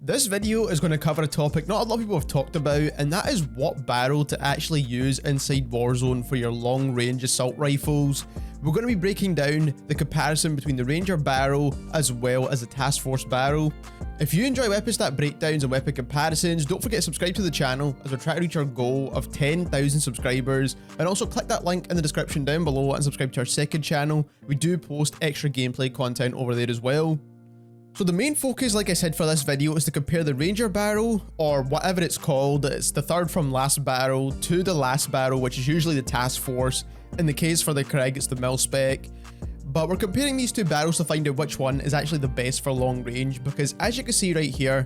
This video is going to cover a topic not a lot of people have talked about, and that is what barrel to actually use inside Warzone for your long range assault rifles. We're going to be breaking down the comparison between the Ranger barrel as well as the Task Force barrel. If you enjoy weapon stat breakdowns and weapon comparisons, don't forget to subscribe to the channel as we're trying to reach our goal of 10,000 subscribers, and also click that link in the description down below and subscribe to our second channel. We do post extra gameplay content over there as well. So the main focus, like I said, for this video is to compare the Ranger barrel, or whatever it's called. It's the third from last barrel to the last barrel, which is usually the Task Force. In the case for the Craig, it's the mil spec. But we're comparing these two barrels to find out which one is actually the best for long range, because as you can see right here,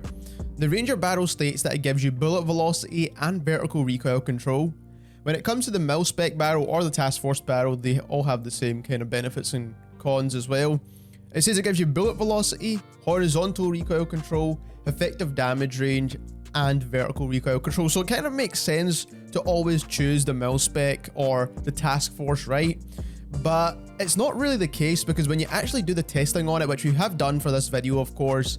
the Ranger barrel states that it gives you bullet velocity and vertical recoil control. When it comes to the mil spec barrel or the Task Force barrel, they all have the same kind of benefits and cons as well. It says it gives you bullet velocity, horizontal recoil control, effective damage range, and vertical recoil control. So it kind of makes sense to always choose the mil spec or the Task Force, right? But it's not really the case, because when you actually do the testing on it, which we have done for this video of course,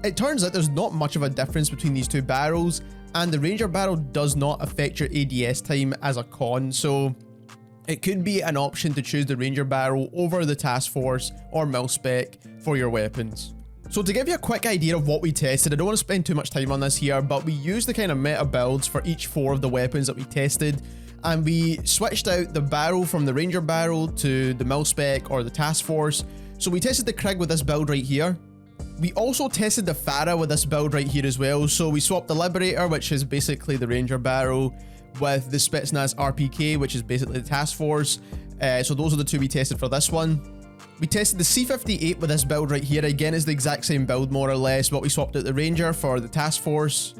it turns out there's not much of a difference between these two barrels, and the Ranger barrel does not affect your ADS time as a con. So it could be an option to choose the Ranger barrel over the Task Force or mil spec for your weapons. So to give you a quick idea of what we tested, I don't want to spend too much time on this here, but we used the kind of meta builds for each 4 of the weapons that we tested, and we switched out the barrel from the Ranger barrel to the mil spec or the Task Force. So we tested the Craig with this build right here. We also tested the Farah with this build right here as well. So we swapped the Liberator, which is basically the Ranger barrel, with the icemanisaac RPK, which is basically the Task Force. So those are the two we tested for this one. We tested the C58 with this build right here. Again, it's the exact same build more or less, but we swapped out the Ranger for the Task Force.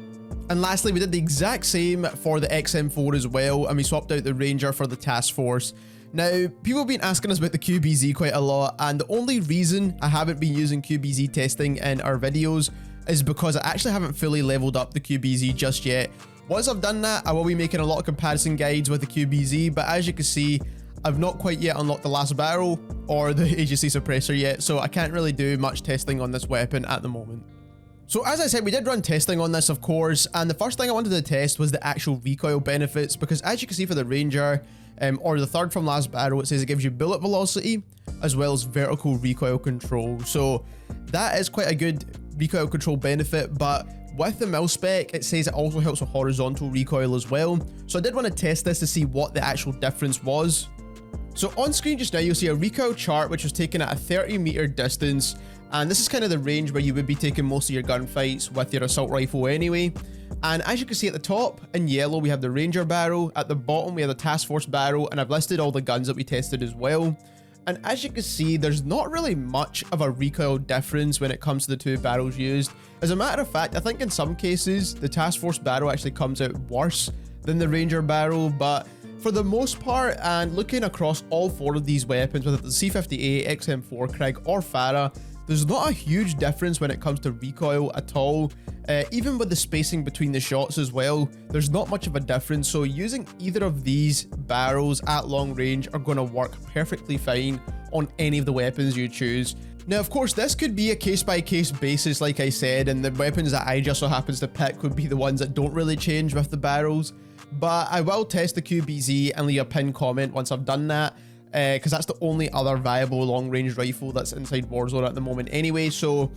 And lastly, we did the exact same for the XM4 as well, and we swapped out the Ranger for the Task Force. Now, people have been asking us about the QBZ quite a lot, and the only reason I haven't been using QBZ testing in our videos is because I actually haven't fully leveled up the QBZ just yet. Once I've done that, I will be making a lot of comparison guides with the QBZ, but as you can see, I've not quite yet unlocked the last barrel or the AGC suppressor yet, so I can't really do much testing on this weapon at the moment. So as I said, we did run testing on this of course, and the first thing I wanted to test was the actual recoil benefits, because as you can see for the Ranger, or the third from last barrel, it says it gives you bullet velocity as well as vertical recoil control. So that is quite a good recoil control benefit, but with the mil spec, it says it also helps with horizontal recoil as well. So I did want to test this to see what the actual difference was. So on screen just now, you'll see a recoil chart which was taken at a 30-meter distance, and this is kind of the range where you would be taking most of your gunfights with your assault rifle anyway. And as you can see at the top in yellow, we have the Ranger barrel, at the bottom we have the Task Force barrel, and I've listed all the guns that we tested as well. And as you can see, there's not really much of a recoil difference when it comes to the two barrels used. As a matter of fact, I think in some cases, the Task Force barrel actually comes out worse than the Ranger barrel, but for the most part, and looking across all 4 of these weapons, whether it's the C58, XM4, Craig, or Farah, there's not a huge difference when it comes to recoil at all. Even with the spacing between the shots as well, there's not much of a difference. So using either of these barrels at long range are going to work perfectly fine on any of the weapons you choose. Now, of course, this could be a case-by-case basis, like I said, and the weapons that I just so happens to pick would be the ones that don't really change with the barrels. But I will test the QBZ and leave a pinned comment once I've done that, because that's the only other viable long-range rifle that's inside Warzone at the moment anyway. So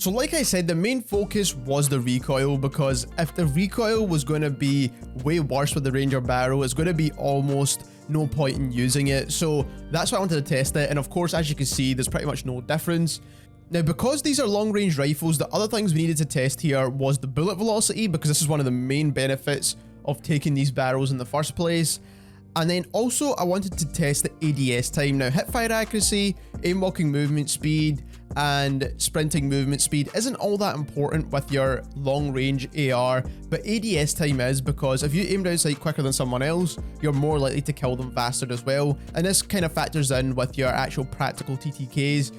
like I said, the main focus was the recoil, because if the recoil was going to be way worse with the Ranger barrel, it's going to be almost no point in using it. So that's why I wanted to test it, and of course, as you can see, there's pretty much no difference. Now, because these are long-range rifles, the other things we needed to test here was the bullet velocity, because this is one of the main benefits of taking these barrels in the first place. And then also I wanted to test the ADS time. Now, hipfire accuracy, aim walking movement speed, and sprinting movement speed isn't all that important with your long range AR, but ADS time is, because if you aim down sight quicker than someone else, you're more likely to kill them faster as well. And this kind of factors in with your actual practical TTKs.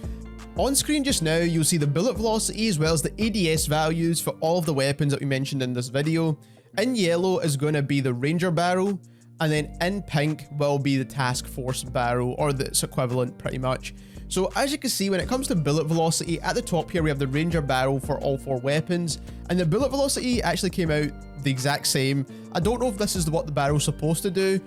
On screen just now, you'll see the bullet velocity as well as the ADS values for all of the weapons that we mentioned in this video. In yellow is going to be the Ranger barrel, and then in pink will be the Task Force barrel, or its equivalent pretty much. So as you can see, when it comes to bullet velocity, at the top here we have the Ranger barrel for all 4 weapons, and the bullet velocity actually came out the exact same. I don't know if this is what the barrel's supposed to do,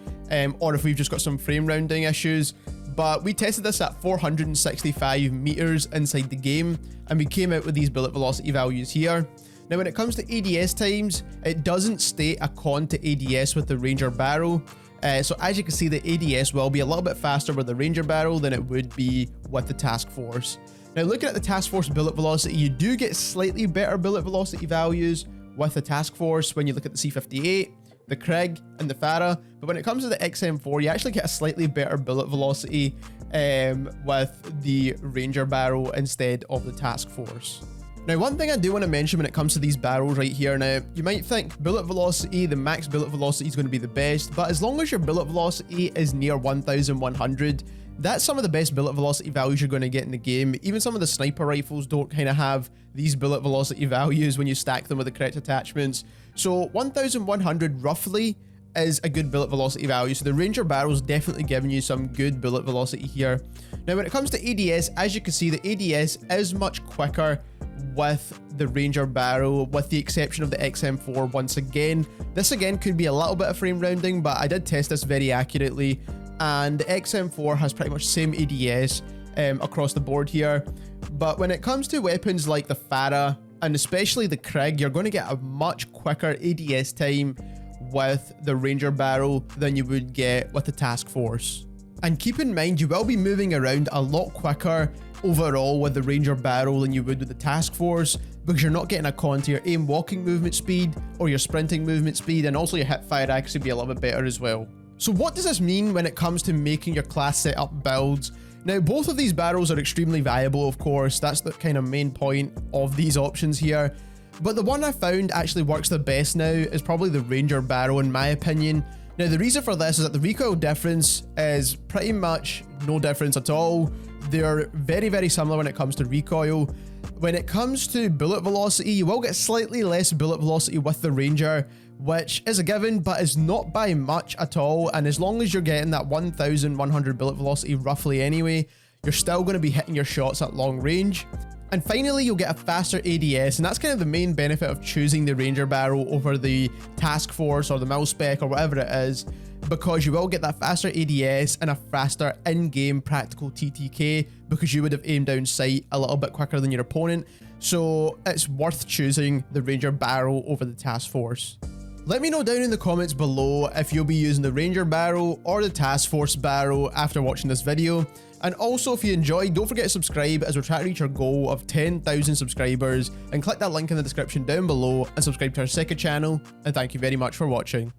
or if we've just got some frame rounding issues, but we tested this at 465 meters inside the game, and we came out with these bullet velocity values here. Now, when it comes to ADS times, it doesn't state a con to ADS with the Ranger barrel. So as you can see, the ADS will be a little bit faster with the Ranger barrel than it would be with the Task Force. Now, looking at the Task Force bullet velocity, you do get slightly better bullet velocity values with the Task Force when you look at the C58, the Krieg, and the Farah. But when it comes to the XM4, you actually get a slightly better bullet velocity with the Ranger barrel instead of the Task Force. Now, one thing I do want to mention when it comes to these barrels right here, now, you might think bullet velocity, the max bullet velocity is going to be the best, but as long as your bullet velocity is near 1100, that's some of the best bullet velocity values you're going to get in the game. Even some of the sniper rifles don't kind of have these bullet velocity values when you stack them with the correct attachments. So 1100 roughly is a good bullet velocity value. So the Ranger barrel is definitely giving you some good bullet velocity here. Now, when it comes to ADS, as you can see, the ADS is much quicker with the Ranger barrel, with the exception of the XM4 once again. This again could be a little bit of frame rounding, but I did test this very accurately, and the XM4 has pretty much the same ADS across the board here. But when it comes to weapons like the Farah, and especially the Krieg, you're going to get a much quicker ADS time with the Ranger barrel than you would get with the Task Force. And keep in mind, you will be moving around a lot quicker overall with the Ranger barrel than you would with the Task Force, because you're not getting a con to your aim walking movement speed or your sprinting movement speed, and also your hip fire accuracy will be a little bit better as well. So what does this mean when it comes to making your class setup builds? Now, both of these barrels are extremely viable, of course. That's the kind of main point of these options here. But the one I found actually works the best now is probably the Ranger barrel, in my opinion. Now, the reason for this is that the recoil difference is pretty much no difference at all. They're very, very similar when it comes to recoil. When it comes to bullet velocity, you will get slightly less bullet velocity with the Ranger, which is a given, but is not by much at all. And as long as you're getting that 1100 bullet velocity roughly anyway, you're still going to be hitting your shots at long range. And finally, you'll get a faster ADS, and that's kind of the main benefit of choosing the Ranger barrel over the Task Force or the mil spec or whatever it is, because you will get that faster ADS and a faster in-game practical TTK, because you would have aimed down sight a little bit quicker than your opponent. So it's worth choosing the Ranger barrel over the Task Force. Let me know down in the comments below if you'll be using the Ranger barrel or the Task Force barrel after watching this video. And also, if you enjoyed, don't forget to subscribe as we're trying to reach our goal of 10,000 subscribers, and click that link in the description down below and subscribe to our second channel. And thank you very much for watching.